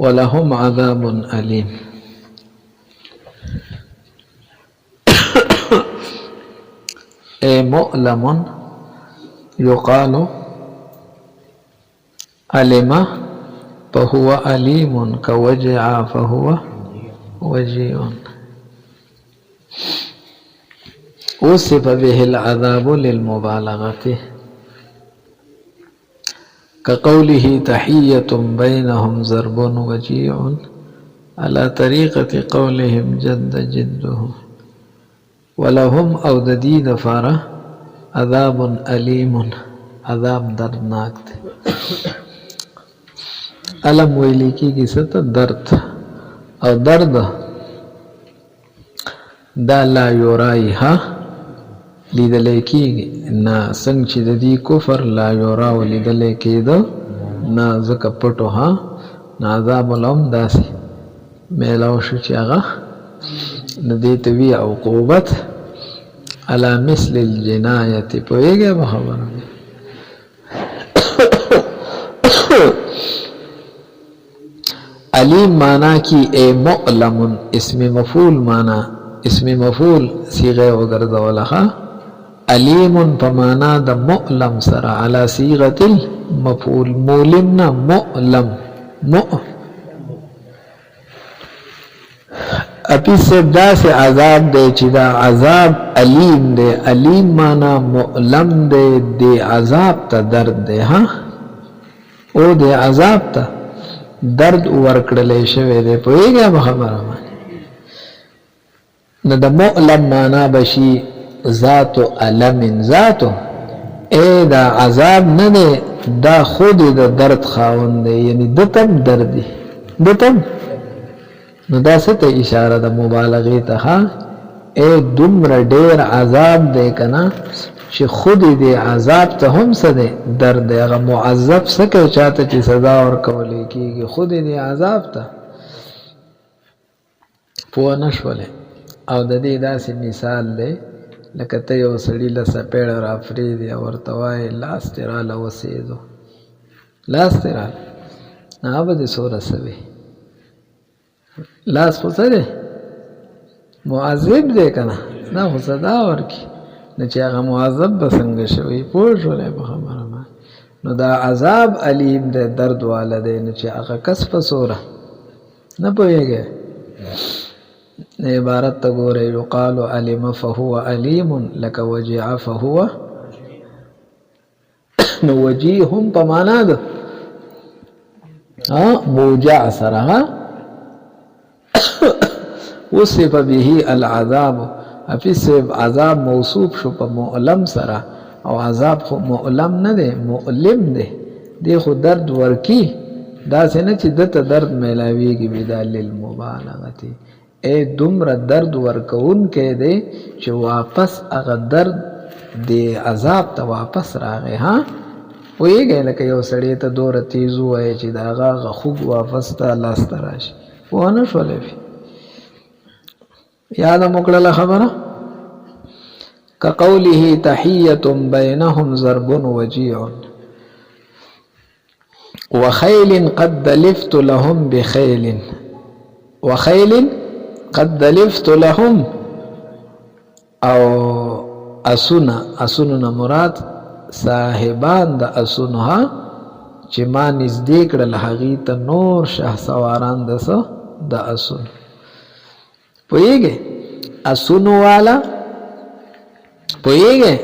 ولهم عذاب علیم. مؤلم يقال علم فهو عليم كوجع فهو وجيع. وصف به العذاب للمبالغة كقوله تحية بينهم ضرب وجيع على طريقة قولهم جد جده. ولهم او ددی دفاره عذاب علیم، عذاب دردناک دی. علم ویلی کیږي ست درد او درد دا لا یورای ها لیدل کیږي نه څنګه چې د دې کفر لا یورا لیدل کېده نه ځکه پټو ها نه عذاب لهم داسې میلاو شو چې هغه ندی توی عقوبت على مثل الجنایت. پوئیگا بخبر علیم مانا کی اے مؤلم اسم مفعول مانا اسم مفعول صیغه وګرځولها. علیم پمانا د مؤلم سره على صيغه المفعول مولمنا مؤلم اپی سے دا سے عذاب دے چی دا عذاب علیم دے. علیم مانا مؤلم دے دے عذاب تا درد دے ہاں او دے عذاب تا درد ورکڑلے شوے دے. پوئی گیا بخبر آمانی نا دا مؤلم مانا بشی ذاتو علم ذاتو اے دا عذاب ندے دا خود دا درد خاون دے یعنی دتم دردی دتم نو دا ست اشاره د مبالغه ته اے دمر ډیر عذاب دے کنا چې خود دې عذاب ته هم څه دے درد هغه معذب سکه چاته چې سزا ورکولې کیږي خود دې عذاب ته پوه نشولې. او د دې داسې مثال دی لکه ته یو سړي له سپېړه رافرېدې او ورته وایې لاس دې راله وسېدو لاس دې راله نه به دې څومره څه وي لاس خو څه دی معذب دی که نه دا خو صدا ورکي نه چې هغه معذب به څنګه شوی پوه شولی په خبره باندې. نو دا عذاب علیم دی درد والا دی نو چې هغه کس په څوره نه پوهېږې عبارت ته ګورئ یقال علم فهو علیم لکه وجع فهو نو وجیع هم په معنا ده موجع سره وصف به العذاب اپی سے عذاب موصوف شو په مؤلم سره او عذاب خو مؤلم نه دی مؤلم دی دی خو درد ورکی دا څنګه چې دته درد میلاویږي بدال للمبالغه اے دمر درد ورکون کې دی چې واپس هغه درد دی عذاب ته واپس راغی ها ویږي لکه یو سړی ته دوره تیز وای چې دا هغه خوب واپس ته لاس ته راشي ونه شولې یاد مکړه خبره كقوله تحية بينهم ضرب وجيع وخيل قد دلفت لهم بخيل وخيل قد دلفت لهم او اسونا مراد صاحبان د اسونها چې ما نږدې کړل هغې ته نور شه سواران د اسون پوهیږئ اسونو والا پوهیږئ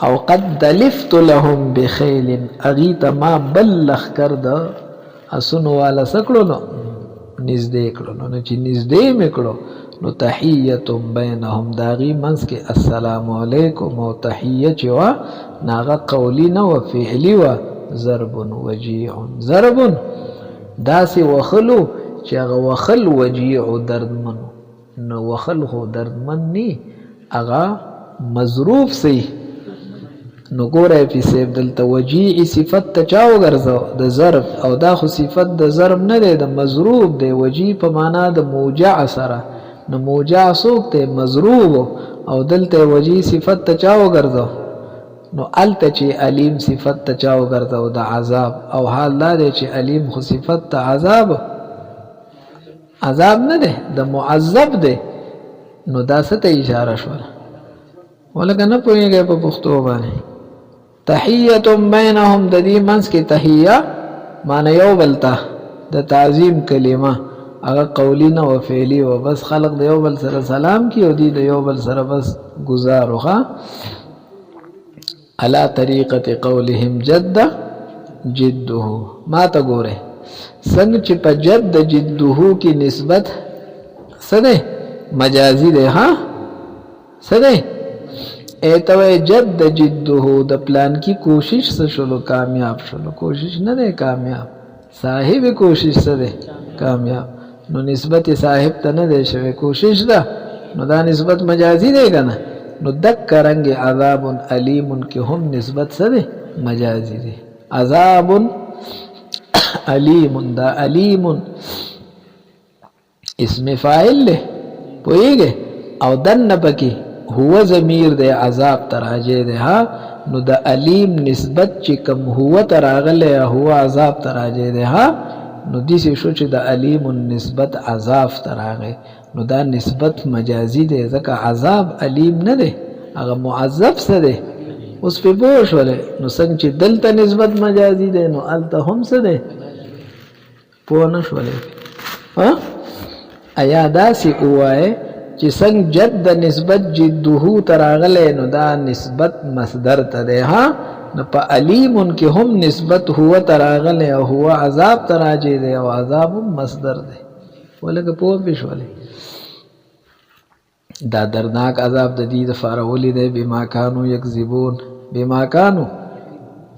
او قد دلفت لهم بخیل هغې ته ما بل لښکر د اسونو والا څه کړو نو نږدې کړو نو چې نږدې مې کړو نو تحیت بینهم د هغې منځ کې السلام علیکم او تحیه چې وه نو هغه قولي نه وه فعلي وه ضرب وجیع ضرب داسې وخلو چې هغه وخل وجیع دردمن نو وخل خو دردمن نی هغه مظروف سی نو ګوره پی صاحب دلته وجیع صفت ته چا وګرځو د ضرب او دا خو صفت د ضرب نه دی د مضروب دی وجیع په معنا د موجع سره نو موجع څوک دی مضروب او دلته وجیع صفت ته چا وګرځو نو الته چې علیم صفت ته چا وګرځو د عذاب او حال دا دی چې علیم خو صفت ته عذاب عذاب نه دی د معذب دی نو دا څه ته اشاره شوله ولکه نه پوهېږئ په پښتو باندې تحیت بینهم د دې منځ کې تحیه معنی یو بل ته د تعظیم کلمه هغه قولی نه و فعلی و بس خلق د یو بل سره سلام کی او دی د یو بل سره بس گزارو ښه علا طریقة قولهم جد جده ما ته ګوره څنګه چې په جد جده کې نسبت څه دی مجازي دی ها څه دی ایتوی جد جده د پلان کی کوشش څه شلو کامیاب شلو کوشش نه دی کامیاب صاحب کوشش څه دی کامیاب نو نسبت صاحب ته نه دی شوی کوشش ده نو دا نسبت مجازي دی که نه نو دک رنگ عذاب علیم کی هم نسبت څه دی مجازي دی عذاب علیم دا علیم اسم فاعل له پوهیږئ او دن پکې هو ضمیر دی عذاب تراجع دی ها نو د علیم نسبت چې کم هو تراغله هو عذاب تراجع دی ها نو دیسی شو چې د علیم نسبت عذاب تراغه نو دا نسبت مجازي دی ځکه عذاب علیم نه دی هغه معذب څه دی اوس په پوه شولې نو څنګه چې دلته نسبت مجازي دی نو هلته هم څه دی پوه نه شولې ها ایا داسې ووایې چې څنګه جد نسبت جده تراغله نو دا نسبت مصدر ته دی ها نو په علیم کې هم نسبت هو تراغله او هو عذاب تراجع دی او عذاب مصدر دی ولکه پوه بشولې دا دردناک عذاب د دې لپاره ولې دی بما كانوا یکذبون بما كانوا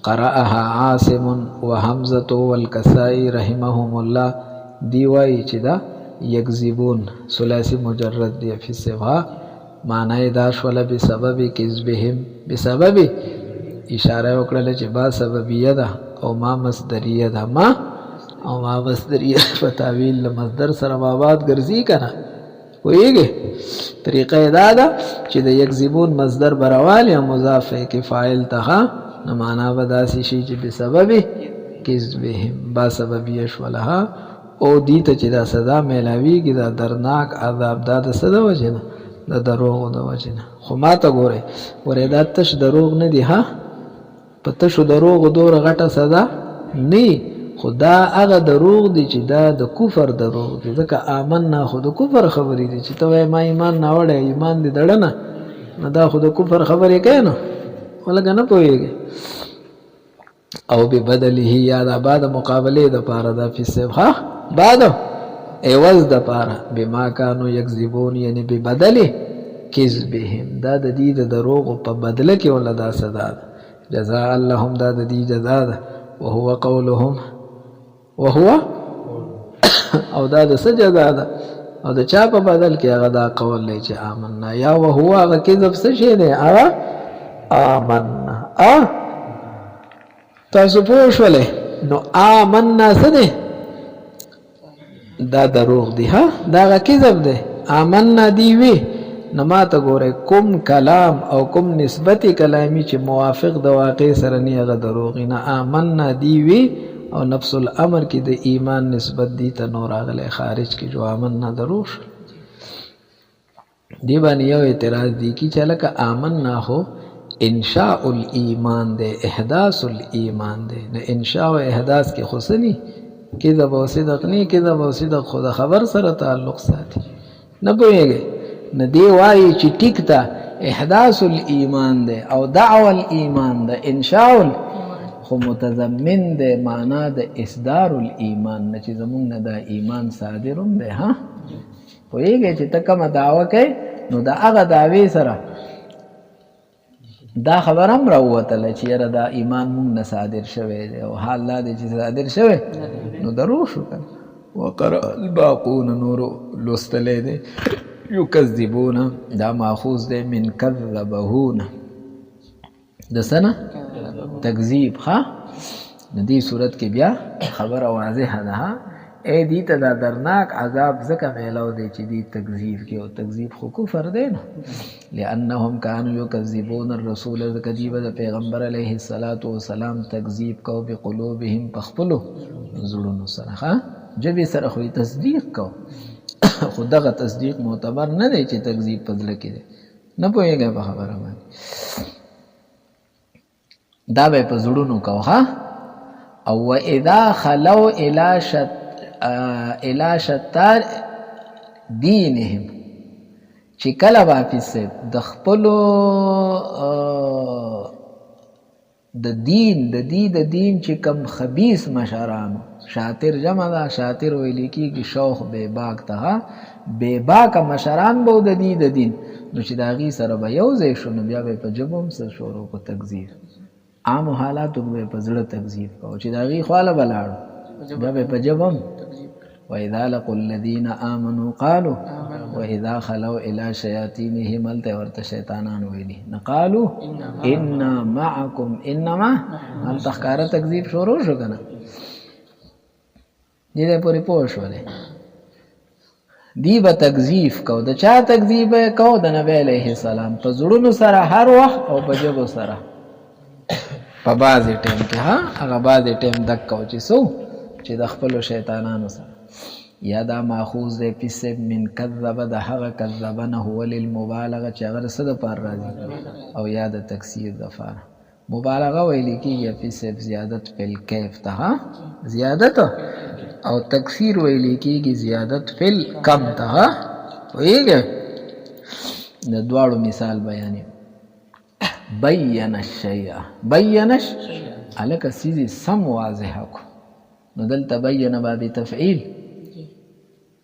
قرأها عاصم وحمزه والکسائی رحمهم الله دی وایي چې دا یکذبون ثلاثی مجرد دی فی الصبح معنی دا شوله بسبب کذبهم بسبب اشاره وکړه چې با سببیه ده او ما مصدریه ده ما او ما مصدریه په تعویل مصدر سره مابعد ګرځي کنه ویږي طریقه دا ده چې د یکذبون مصدر برواله یا مضاف کې فاعل ته نه معنا بداسي شي چې بسبب کذبهم با سببیه شوله او دی ته چې دا صدا میلاویږي دا درناک عذاب دا د صدا وجنه د دروغ د وجنه خو ما ته ګوره ورې دا تش دروغ نه دی ها په تشو دروغ دوره غټه صدا نه خدا هغه دروغ دی چې دا د کفر دروغ دی ځکه آمنا خو د کفر خبرې دی چې ته ما ایمان نه وړې ایمان دې دړنه نو دا خو د کفر خبرې کوي نو ولګ نه پوهېږي او به بدله یا د بعد مقابله د پاره د فسبها بعد ایواز د پاره بما كانوا یکذبون یعنی به بدله کذبهم دا د دې د دروغ په بدله کې ولدا صدا جزاء اللهم دا د دې جزاء ده وهو قولهم وهو او دا د سجدا ده او د چا په بدل کې هغه دا قول لې چې آمنا یا وهو هغه کذب څه شي نه آمنا تاسو پوه شولې نو آمنا څه دی دا دروغ دی ها دا کذب دی آمنا دی وی نما ته ګوره کوم کلام او کوم نسبت کلامی چې موافق د واقع سره نه هغه دروغ نه آمنا دی وی او نفس الامر کې د ایمان نسبت دی ته نور اغله خارج کې جو آمنا دروغ دی باندې یو اعتراض دی کی چې لکه آمنا هو انشاء الایمان دے احداث الایمان دے نہ انشاء و احداث کی خصنی کذب و صدق نہیں کذب و صدق خدا خبر سره تعلق ساتي نہ پوهیږي نہ دی وایي چې ټیک تا احداث الایمان دے او دعوه الایمان دے انشاء خو متضمن دے معنا د اصدار الایمان نه چې زمونږ نه دا ایمان صادروم دے ها پوهیږي چې تکه دعوه کوي نو دا هغه دعوی سره دا خبر هم راوتله چې یاره دا ایمان مونږ نه صادر شوی دی او حال دا دی چې صادر شوی نو دروغ شو کنه وقرأ الباقون نور لوستلی دی یکذبون دا ماخوذ دی من کذبهون د سنه تکذیب ها د دې صورت کې بیا خبره واضحه ده اے دی ته دا درناک عذاب زکه میلاو دی چې دی تکذیب کې او تکذیب خو کفر دی نه لانهم كانوا يكذبون الرسول ذکذیب د پیغمبر علیه الصلاۃ والسلام تکذیب کو بقلوبهم پخپلو زړونو سره ها جبې سره خو تصدیق کو خو دغه تصدیق معتبر نه دی چې تکذیب په زړه کې دی. نه پوهېږئ په خبره باندې. دا به یې په زړونو کوو ها. او واذا خلو الى شتار دینهم، چې کله به حافظ صاحب د خپلو د دین چې کم خبیث مشرانو، شاطر جمع ده، شاطر ویل کېږي شوخ بې باک ته، بې باکه مشران به د دین نو چې د هغې سره به یو ځای شو نو بیا به یې په ژبه هم څه شروع کو تکذیب، عامو حالاتو به یې په زړه تکذیب کوو چې د هغې خواله به لاړو بیا به یې په ژبه هم. وإذا لقوا الذين آمنوا قالوا وإذا خلوا إلى شياطينهم هلته ورته شیطانان ویلي نه قالوا إنا معكم إنما هلته ښکاره تکذیب شروع شو که نه. دې پورې پوه شولې. دی به تکذیب کو. د چا تکذیب به کو؟ د نبی علیه السلام په زړونو سره هر وخت او په ژبو سره په بعضې ټیم کې هغه بعضې ټیم دک کو چې څو چې د خپلو شیطانانو سره. یا دا ماخوذ دی فی من کذبه د هغه کذبه نه هو للمبالغه چې هغه د څه دپاره راځي او یا د تکثیر دپاره. مبالغه ویل کېږي فی زیادت فی الکیف ته زیادت، او تکثیر ویل کېږي زیادت فی الکم ته. پوهېږئ د دواړو مثال بیانې. بین الشیء، بینش هلکه څیز سم واضحه کو. نو دلته بین باب تفعیل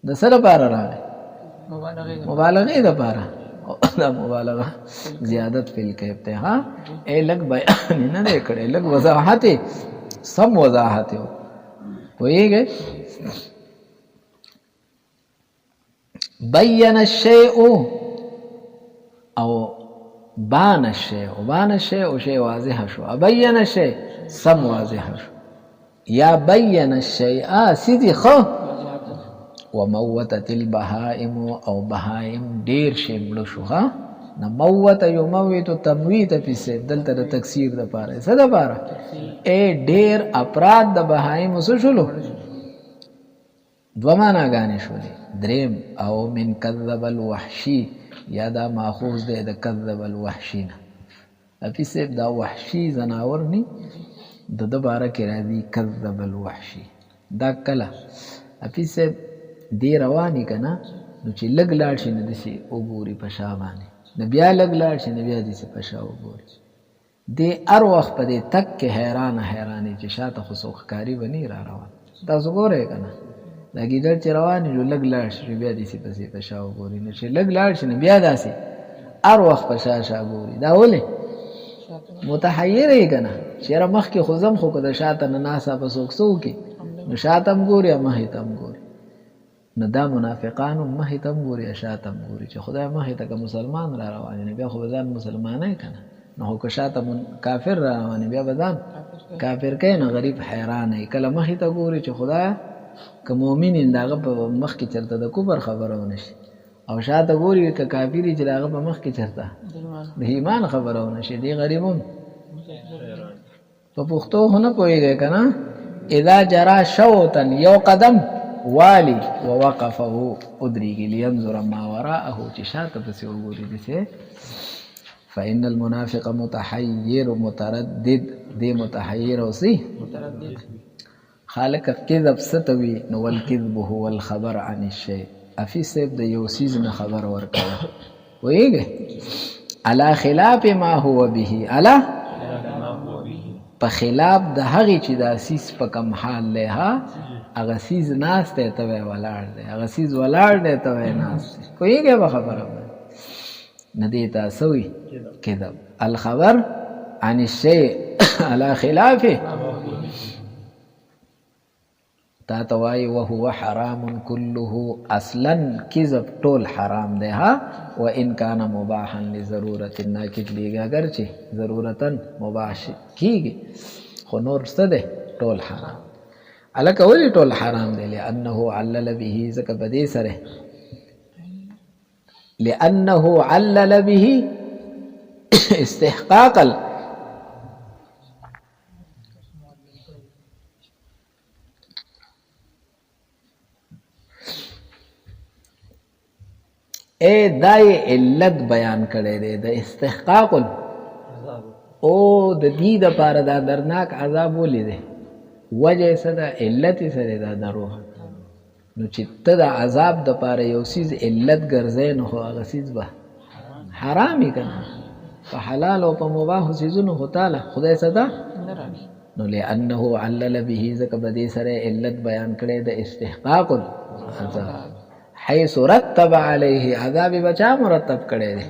د څه دپاره راغی؟ مبالغې دپاره. دا مبالغه زیادت فی الکیف ته لږ بیان نه دی کړی، لږ وضاحت یې سم وضاحت یې. پوهېږئ بین الشیء او بان الشیء، بان الشیء شی واضح شو، بین الشیء سم واضح شو. یا بین الشیء سیدی خو. وموتت البهائم او بهائم ډیر شی مړه شو. نه موت یموت تمویت فی سیب دلته د تکثیر دپاره څه دپاره ډیر افراد د بهائمو څه شولو؟ دوه معناګانې شولې. دریم او من کذب الوحشي، یا دا ماخوذ دی د کذب الوحشي نه. حفیظ صاحب دا وحشي زناور نی د ده باره کې راځي کذب الوحشي. دا کله حفیظ صاحب دی رواني که نه نو چې لږ لاړ شي نه داسې وګوري په شا باندې، نه بیا لږ لاړ شي نه بیا داسې په شا وګوري. دی هر وخت په دې تک کې حیرانې چې شاته خو څوک ښکاري به نه را روان. تاسو ګورئ که نه دا ګیدړ چې روان وي نو لږ لاړ شي بیا داسې پسې په شا وګوري، نو چې لږ لاړ شي نو بیا داسې هر وخت په شا ګوري. دا ولې متحیر یې که نه چې یاره مخکې خو ځم خو که د شاته نه ناسته به څوک څه وکړي نو شاته هم ګوري یا مخې ته هم ګوري. نو دا منافقانو مخې ته هم ګوري یا شاته هم ګوري چې خدای مخې ته که مسلمان را روان نو بیا خو به ځان مسلمانۍ که نه، نو خو که شاته کافر را روان بیا به ځان کافر کوي. نو غریب حیران یې کله مخې ته ګوري چې خدای که مؤمن یې د هغه په مخ کې چېرته د کفر خبره ونه شي، او شاته ګوري که کافر یې چې د هغه په مخ کې چېرته د ایمان خبره ونه شي. دی غریب هم په پښتو خو نه پوهېږئ که نه. اذا جرا شوطا یو قدم والی ووقفه ادریږي لینظر ما وراءه چې شاته پسې وګوري دسې. فإن المنافق متحیر متردد، دی متحیر او سی خالق کذب ستوي نو والکذب هو الخبر عن الشیء. حفیظ صاحب د یو څیز نه خبر ورکوه پوهېږئ علی خلاف ما هو به، علی په خلاف د هغې چې دا څیز په کم حال دی هغه څیز ناست دی ته وایې ولاړ دی، هغه څیز ولاړ دی ته وایې ناست دی. پوهېږئ په خبره باندې نه دې ته څه وایي کذب. الخبر عن الشیء علی خلافه تا ته وایي وهو حرام کله، اصلا کذب ټول حرام دی وان کان مباحا لضرورت ناکد لیږي اگر چې ضرورتا مباح کېږي خو نور څه دی ټول حرام. هلکه ولې ټول حرام دی؟ لأنه علل به ځکه په دې سره لأنه علل به استحقاق اے دای علت بیان کړی دی د استحقاق او د دې دپاره دا درناک عذاب ولې دی وجه څه ده علت یې څه دی دا دروغ نو چې ته د عذاب دپاره یو څیز علت ګرځی نو خو هغه څیز به حرام یې که نه په حلال او په مباحو څیزونو خو تاله خدای څه ده نو لأنه علل به ځکه به دې سره علت بیان کړی د استحقاق العذاب حیث رتب علیه عذاب بچا مرتب کړی دی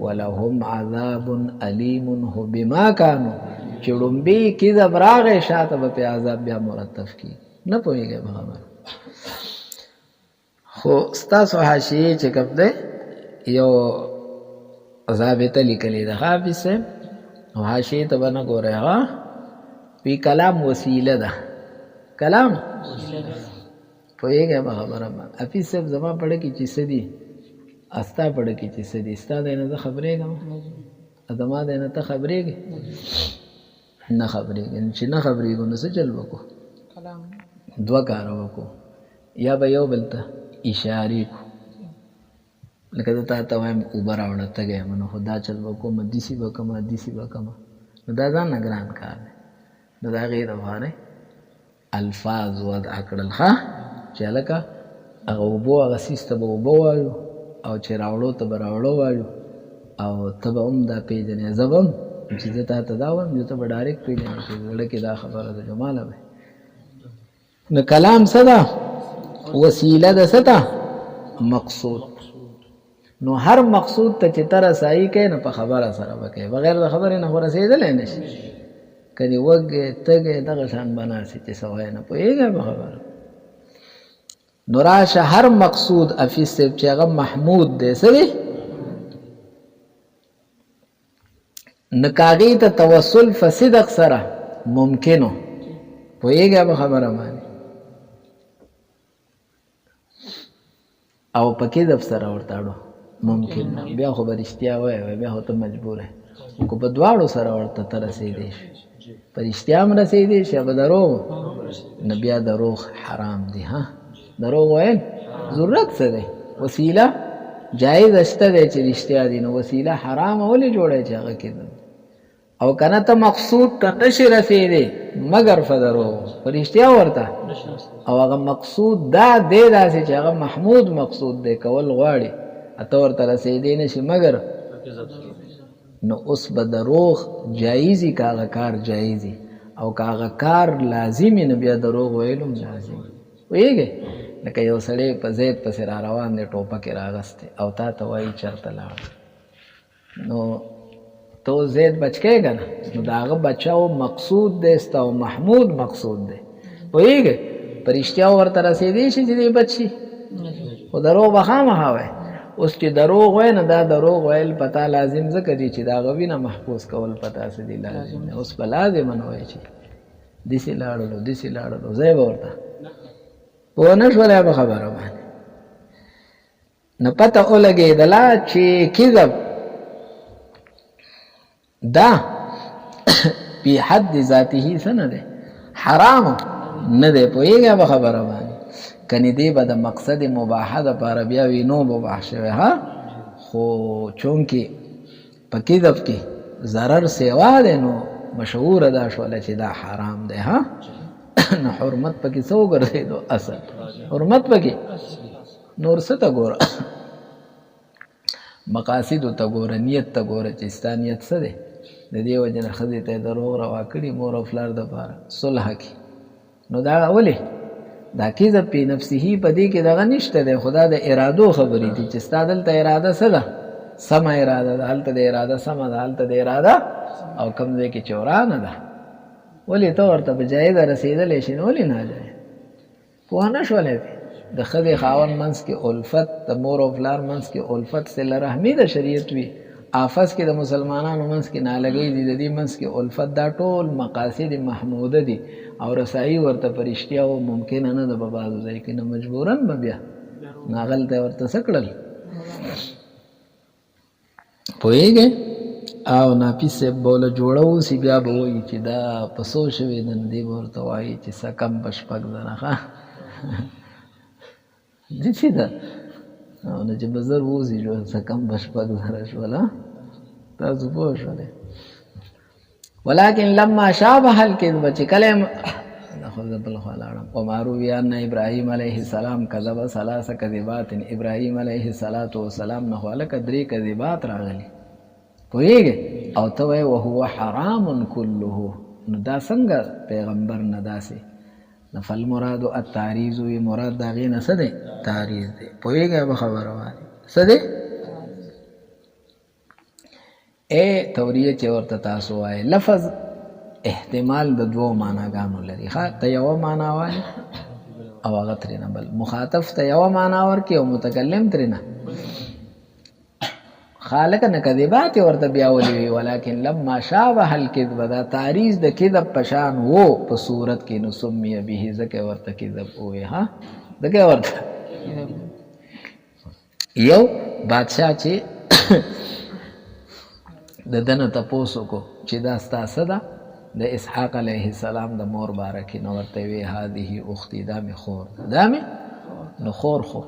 ولهم عذاب علیم هو بما کانوا چې ړومبي کذب راغی شاته به پې عذاب بیا مرتب کی نه پوهېږئ په خبره خو ستاسو حاشیې چې کوم دی یو ضابطه لیکلې ده حافظ صاحب او حاشیې ته به نه ګورئ هغه وی کلام وسیله ده کلام پوهېږئ په خبره باندې حفیظ صاحب زما پړه کې چې څه دي استا پړه کې چې څه دي ستا دی نه زه خبرېږم زما دی نه ته خبرېږې نه خبرېږې چې نه خبرېږو نو څه چل وکړو دوه کاره وکړو یا به یو بل ته اشارې کړو لکه زه تا ته وایم اوبه راوړه تږی یم نو خو دا چل به کومه داسې به کومه داسې به کومه نو دا ځان نه ګران کار دی نو د هغې دپاره الفاظ وضع کړل ښه چې هلکه هغه اوبو هغه څیز ته به اوبه وایو او چې راوړو ته به راوړو وایو او ته به هم دا پېژنې زه به هم چې زه تا ته دا وایم نو ته به ډایرکټ پېژنې چې زړه کې دا خبره ده جماله به نو کلام څه ده وسیله ده څه ده مقصود نو هر مقصود ته چې ته رسایي کوې نو په خبره سره به کوې بغیر د خبرې نه خو رسېدلی نه شي که دې وږې تږې دغه شان به ناست چې څه وایې نه پوهېږې په خبره نو راشه هر مقصود حفیظ صاحب چې هغه محمود دی څه دی نو که هغې ته توسل فصدق سره ممکنو پوهېږې په خبره باندې او په کذب سره ورته اړو ممکن نه بیا خو به رښتیا وایې بیا خو ته مجبور یې خو په دواړو سره ورته ته رسېدی شي په رښتیا هم رسېدی شي به دروغ نو بیا دروغ حرام دی ها دروغ ویل ضرورت څه دی وسیله جایز شته دی چې رښتیا دي نو وسیله حرامه ولې جوړی چې هغه کېدل او که نه ته مقصود ته نشي رسېدی مګر په دروغ په رښتیا ورته او هغه مقصود دا دی داسې چې هغه محمود مقصود دی کول غواړي ته ورته رسېدی نه شي مګر نو اوس به دروغ جایزي که هغه کار جایزي او که هغه کار لازمي نو بیا دروغ ویلو هم لازمي پوهېږې لکه یو سړی په زید پسې را روان دی ټوپک یې راغستی او تا ته وایي چېرته لاړ نو ته اوس زید بچ کوې که نه نو د هغه بچاو مقصود دی ستا او محمود مقصود دی پوهېږې په رښتیا ورته رسېدی شي چې دی بچ شي خو دروغ به خامخا وایي اوس چې دروغ وای نه دا دروغ ویل پتا لازم ځکه دي چې د هغه وینه محفوظ کول پتا څه دي لازم دی اوس به لازمه نه وایي چې داسې لاړلو داسې لاړلو ځای به ورته پوه نه شولی په خبره باندې نه پته ولګېدله چې کذب دا پی حد ذاته څه نه دی حرام نه دی پوهېږې په خبره باندې کنی دی به د مقصد مباحه دپاره بیا وي نو مباح شوی ها خو چونکې په کذب کې ضرر سیوا دی نو مشهوره دا شوله چې دا حرام دی ها نو حرمت پکې څه وګرځېدو اصل حرمت پکې نور څه ته ګوره مقاصدو ته ګوره نیت ته ګوره چې ستا نیت څه دی د دې وجې نه ښځې ته یې دروغ روا کړي مور او پلار دپاره صلح کې نو دا ولې دا کذب پی نفسه په دې کې دغه نشته دی خو دا د ارادو خبرې دي چې ستا دلته اراده څه ده سمه اراده ده هلته د اراده سمه ده هلته د اراده او کوم ځای کې چې ورانه ده ولې ته ورته په جایزه رسېدلی شي نو ولې ناجایز پوه نه شولی د ښځې خاوند منځ کې الفت د مور او پلار منځ کې الفت صله رحمي د شریعت وي آفس کې د مسلمانانو منځ کې نالګۍ دي د دې منځ کې الفت دا ټول مقاصد محموده دي او رسایي ورته په رښتیا او ممکنه نه ده په بعضو ځای کې نه مجبورن به بیا نو هغلته ورته څه کړل پوهېږې او ناپیس صاحب به وله جوړه اوسي بیا به وایي چې دا په څو شوې ده نو دی به ورته وایي چې څه کم په 6 زره ښه داسې ده نو چې بزر ووځي څه کم به شپږ زره شول تاسو پوه شولې ولكن لما شابه الكذب چې کله خود بل خلاړم وما روي ان ابراهيم عليه السلام كذب ثلاث كذبات ابراهيم عليه السلام نه ولک درې کذبات راغلي پوهیږي او ته وای وهو حرام كله نو دا څنګه پیغمبر نه داسي نفل مراد التعریض وی مراد دا غي نه څه دی تعریض دی پوهیږي به خبره وایي څه دی اے توریه چې ورته تاسو وای لفظ احتمال د دوو معناګانو لري ښه ته یو معنا وایي او هغه ترېنه بل مخاطب ته یو معنا ورکړي او متکلم ترېنه خالق نه کذبات ورته بیا ولي ولكن لما شابه الكذب دا تعریض د کذب پشان وو په صورت کې نو سمي به ځکه ورته کذب وې ها دغه ورته یو بادشاہ چې د دنه تاسو کو چې دا ستاسو ده د اسحاق علیه السلام د مور بارکی نو ورته وی هذه اختی دا می خور دا می نو خور خو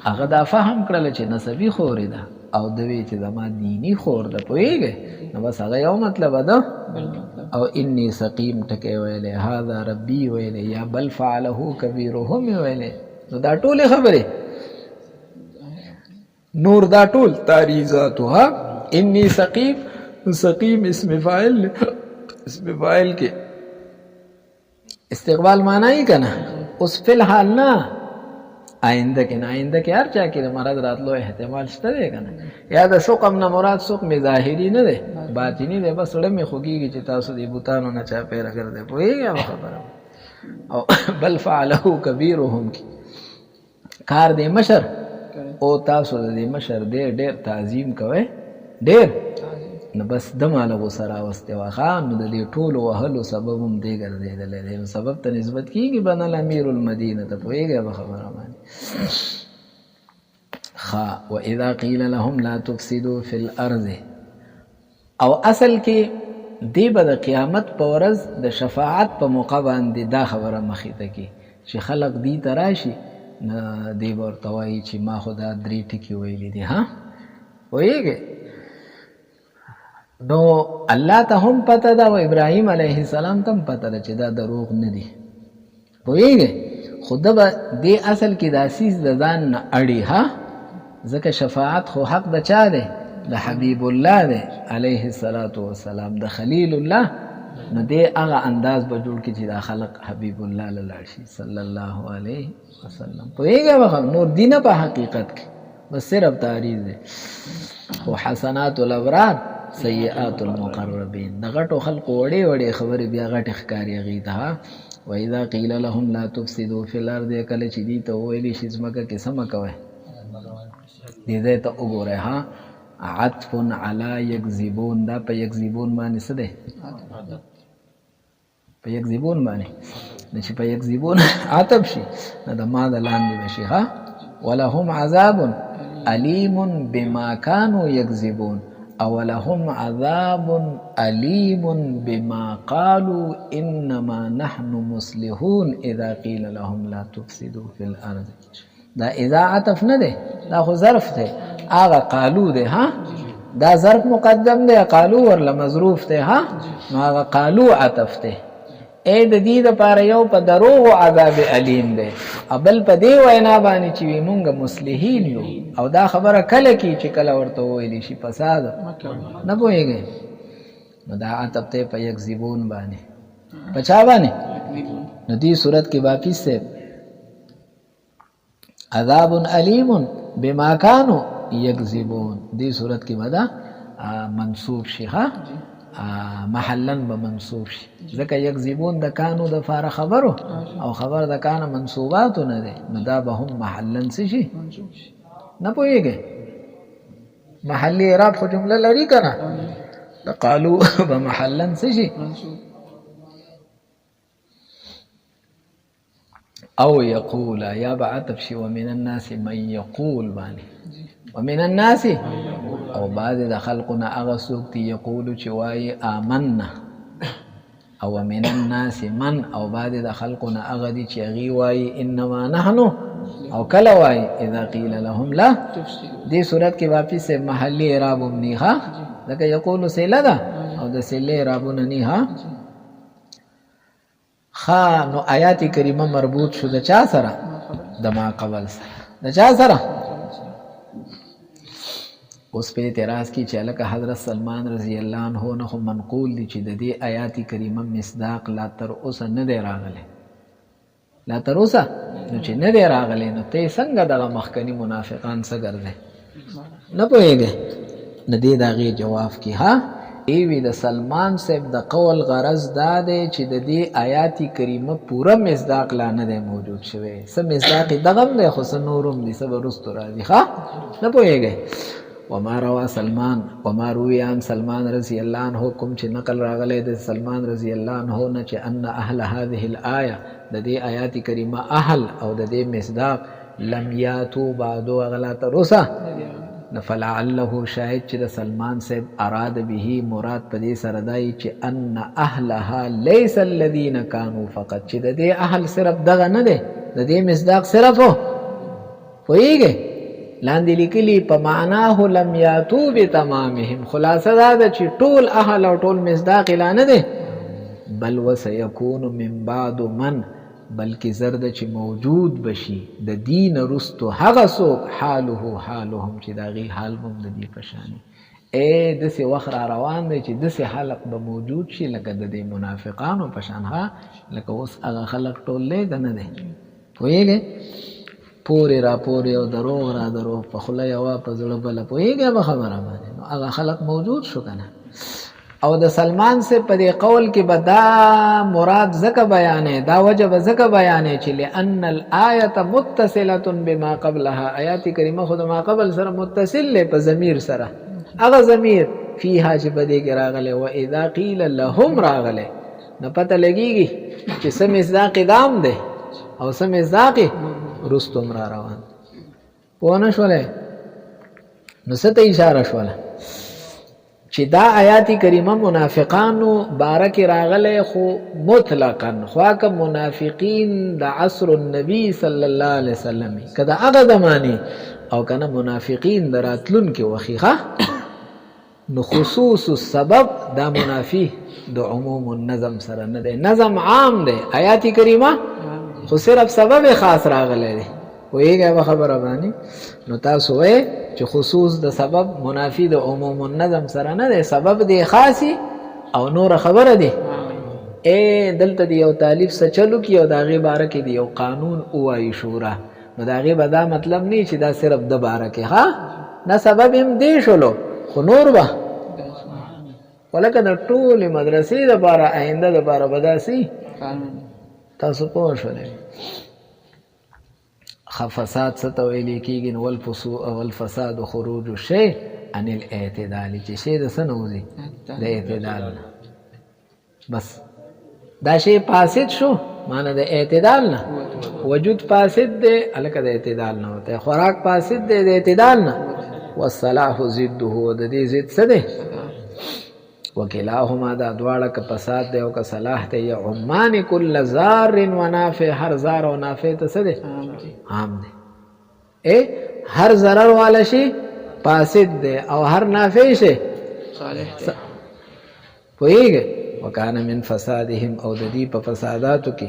هغه دا فهم کړل چې نسبی خور ده او دوی چې زما دینی خور ده پوهیږي نو بس هغه یو مطلب ده او انی سقیم ټکې ویلې هذا ربي ویلې یا بل فعله کبیرهم ویلې نو دا ټول خبره نور دا ټول تعریضاتها انی سقیم اسم فاعل کے استقبال مانا ہی کنا اس فی الحال نا آئندہ کے نا آئندہ کے ہر چاہ کے مراد رات لو احتمال شتا دے کنا یا دا سقم نا مراد سقم ظاہری نا دے باطنی دے بس رمی خوگی کی چتا سو دی بوتانو نا چاہ پیرا کر دے پوئی گیا مخبر بل فعلہو کبیرهم کی کار دے مشر او تاسو دے مشر دے دیر تعظیم کوئے ډېر نو بس دماله غوسه راوستې وه ښه نو د دې ټولو وهلو سبب هم دې ګرځېدلی دی نو سبب ته نسبت کېږي بنل امیر المدینه ته پوهېږئ به خبره باندې ښه واذا قیل لهم لا تفسدوا فی الارض او اصل کې دې به د قیامت په ورځ د شفاعت په موقع باندې دا خبره مخې ته کړي چې خلق دې ته راشي نو دې به ورته وایي چې ما خو دا درې ټکي ویلي دي ها پوهېږئ نو الله ته هم پته ده او ابراهیم علیه السلام ته هم پته ده چې دا دروغ نه دي پوهېږئ خو ده به دې اصل کې دا سیز د ځان نه اړي ها ځکه شفاعت خو حق د چا دی د حبیب الله دی علیه السلام د خلیل الله نو دې هغه انداز به جوړ کړي چې دا خلق حبیب الله له لاړ شي صلی الله علیه وسلم پوهېږئ نور دینه په حقیقت کې بس صرف تعریض دی خو حسنات الابرار سیئات المقربین د غټو خلقو وړې وړې خبرې بیا غټې ښکاري هغې ته واذا قیل لهم لا تفسدوا فی الارض کله چې دې ته وویلې شي ځمکه کې څه مه کوئ دې ځای ته وګورئ ها عطف علی یکذبون دا په یکذبون باندې څه دی په یکذبون باندې نو چې په یکذبون عطف شي نو د ما د لاندې به شي ها ولهم عذاب علیم بما كانوا یکذبون او لهم عذاب علیم بما قالوا انما نحن مصلحون اذا قیل لهم لا تفسدوا في الارض دا اذا عطف نه ده دا خو ظرف ده هغه قالو ده ها دا ظرف مقدم ده قالو ورله مظروف ده ها نو هغه قالو عطف ده اے د دې لپاره یو په دروغ عذاب علیم ده ابل په دې وینا باندې چې مونږ مصلحین یو او دا خبره کله کی چې کله ورته ویلی شي فساد نه پوهېږئ نو دا عطف ته په یکذبون باندې په چا باندې نو دې صورت کې واپس سے عذاب علیم بما كانوا یکذبون دې صورت کې ودا منصوب شي ها محلن به منصوب شي ځکه یکذبون د کانو د فار خبرو او خبر د کانه منصوباتو نه ده نو دا به هم محلن څه شي نه پوهېږئ محلي اعراب خو جمله لري که نه د قالو به محلن څه شي او یقول یا به عطف شي ومن الناس من یقول باندې ومن الناس او بعض د خلقنا هغه څوک دي یقولو چې وایي آمنا او من الناس من او بعض د خلقنا هغه دي چې هغې وایي انما نحن او کله وای اذا قیل لهم لا دې صورت کې واپس سے محلی اعراب نه ها لکه یقول سیلا دا او د سیلې اعرابونه نه ها خا نو آیات کریمه مربوط شو د چا سره د ما قبل سره د چا سره اوس په اعتراض کې چې لکه حضرت سلمان رضی الله عنه نه منقول دي چې د دې آیات کریمه مصداق لا تر اوسه نه دی راغلی لا تر اوسه نو چې نه دی راغلی نو ته څنګه دغه مخکنی منافقان څه ګرځي نه پوهېږي نه دې د هغې جواب کې ها ایوی د سلمان صاحب د قول غرض دا دی چې د دې آیات کریمه پوره مصداق لا نه دی موجود شوی څه مصداق دغه هم دی خو څه نور هم دي څه به وروستو راځي ښه نه پوهېږئ وما روا سلمان وما روی عن سلمان رضی الله عنه کوم چې نقل راغلی د سلمان رضی الله عنه نه چې ان اهل هذه الايه د دې آیات کریمه اهل او د دې مصداق لم یاتو بعدو اغلا تروسا فلعله شاهد چې د سلمان صاحب اراد به مراد په دې سره دی چې ان اهلها ليس الذين كانوا فقط چې د دې اهل صرف دغه نه دی د دې مصداق صرف پوهیږئ لاندې لیکلي په معناه لم یاتو بتمامهم خلاصه دا ده چې ټول اهل او ټول مصداق لا نه دی بل وسيكون من بعد من بلکې زرد چې موجود بشي د دین رستو هغه څوک حاله حالهم چې د هغې حال هم د دې په شانې داسې وخت را روان دی چې داسې خلق به موجود شي لکه د دې منافقانو په شان ها لکه اوس هغه خلق ټول دی که نه دی پوهېږئ پورې را پورې او دروغ را دروغ په خوله یوه په زړه بله پوهېږئ به خبره باندې نو هغه خلق موجود شو که نه او د سلمان سے په دې قول کې به دا مراد ځکه بیانې دا وجه به ځکه بیانې چې لأن الآیة متصلة بما قبلها آیات کریمه خو د ما قبل سره متصل دی په ضمیر سره هغه ضمیر فیها چې په دې کې راغلی و اذا قیل لهم راغلی نه پته لګېږي چې څه مصداق دام دی او څه مصداق رستم را روان پوه نه شولې نو څه ته اشاره شوله چې دا آیات کریمه منافقانو باره کې راغلی خو مطلقا خوا که منافقین د عصر النبی صلی الله علیه وسلم که د هغه زمانې او که نه منافقین د راتلونکي وخیخه نو خصوص السبب دا منافی د عموم النظم سره نه دی نظم عام دی آیات کریمه خو صرف سبب خاص راغلی دی پوهېږئ به خبره باندې نو تاسو وایئ چې خصوص د سبب منافی د عموم النظم سره نه دی سبب دی خاصی او نور خبره دی دلته دی یو تالیف څه چلو کي او د هغې باره کې دی یو قانون ووایي شورا نو د هغې به دا مطلب نه چې دا صرف د باره کې ها نه سبب هم دی شلو خو نور به ولکه د ټولې مدرسې دپاره آینده دپاره به داسې تاسو پوه شولئ فساد څه ته ویلی کېږي نو والفساد خروج الشی عن الاعتدال چې شی د څه نه وځي د اعتدال نه بس دا شی فاسد شو معنی د اعتدال نه وجود فاسد دی هلکه د اعتدال نه وتی خوراک فاسد دی د اعتدال نه والصلاح ضده د دې ضد څه دی وکلاهما دا دواړه که فساد دی او که صلاح دی یعمان کل ضار و نافع هر ضار او نافع ته څه دی عام دی هر ضرر والا شي فاسد دی او هر نافع شي صالح دی پوهېږئ وکانه من فسادهم او د دې په فساداتو کې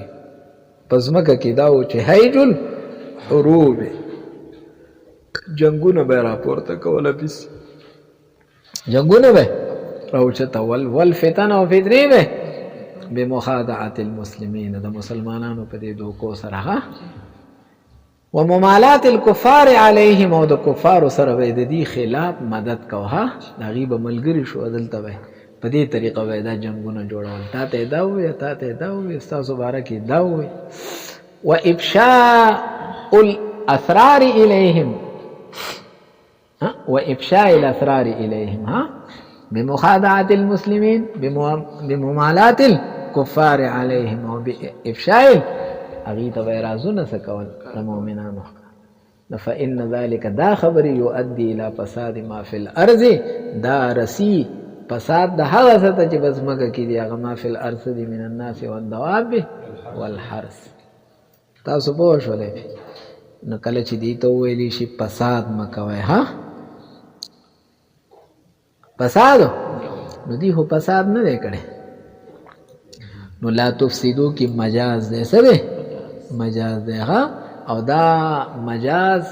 په ځمکه کې دا و چې هیج الحروب جنګونه به یې راپورته کوله پیس جنګونه به راوچته والفتن او فتنې به بمخادعة المسلمین د مسلمانانو په دې دوکو سره وممالات الكفار علیهم او د کفارو سره به د دې خلاف مدد کوه د هغې به ملګري شو دلته به په دې طریقه به دا جنګونه جوړول تا ته دا ووایه تا ته دا ووایه ستاسو باره کې دا ووایه وافشاء الاسرار الیهم وافشاء الاسرار الیهم بمخادعة المسلمين بممالات الكفار عليهم وبإفشاء هغې ته به یې رازونه څه کول د مؤمنانو فإن ذلك دا خبر يؤدي إلى فساد ما في الأرض دا رسی فساد د هغه څه ته چې په ځمکه کې دي هغه ما في الأرض دي من الناس والدواب والحرث تاسو پوه شولئ نو کله چې دی ته وویلی شي فساد مه کوئ ها فساد نو دی خو فساد نه دی کړی نو لا تفسدو کی مجاز دی څه دی مجاز دی ها او دا مجاز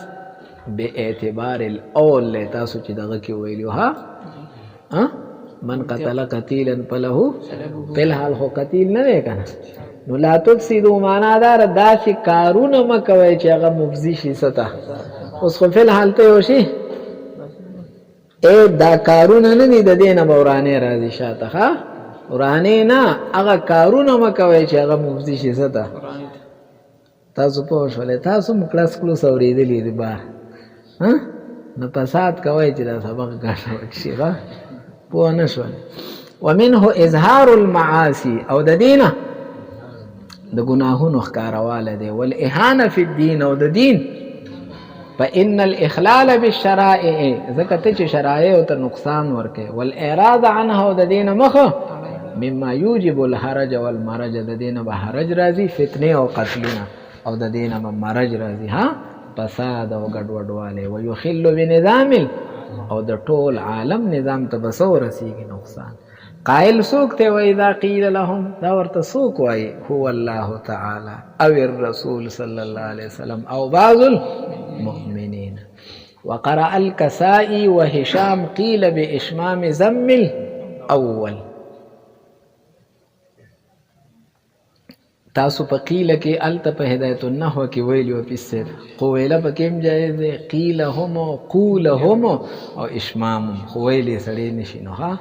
بے اعتبار الاول لی تاسو چې دغه کې ویلو ها من قتل قتیلا فله فی الحال خو قتیل نه دی کنه نو لا تفسدو معنا دار دا چې کارونه مه کوئ چې هغه مفضي شي ستا اوس خو فی الحال ته یو شي دا کارونه نه دي د دې نه به ورانې راځي شاته ښه ورانې نه هغه کارونه مه کوئ چې هغه مفضي شي ستا تاسو پوه شولې تاسو هم کلس کلوس اورېدلي دي بار نو فساد کوئ چې دا سبق ګټه وکشي ښه پوه نه شولې ومنه اظهار المعاصي او د دې نه د ګناهونو ښکارواله دی والاهانه فی الدین او د دین فإن الإخلال بالشرائع ځکه ته چې شرایعو ته نقصان ورکې والإعراض عنها او د دې نه مخه مما یوجب الحرج والمرج د دې نه به حرج راځي فتنې او قتلونه او د دې نه به مرج راځي ها فساد او ګډوډوالی ویخل بنظام او د ټول عالم نظام ته به څه ورسېږي نقصان قائل څوک دی واذا قیل لهم دا ورته څوک وایي هو الله تعالی او الرسول صلی الله علیه وسلم او بعض المؤمنین وقرأ الكسائي وهشام قيل بإشمام ذم الأول تاسو په قیل کې الته په هدایت النحو کې ویلو پسې خو ویله په کوم ځای دی قیل هم قول هم او اشمام خو ویلې سړی نشي نو ها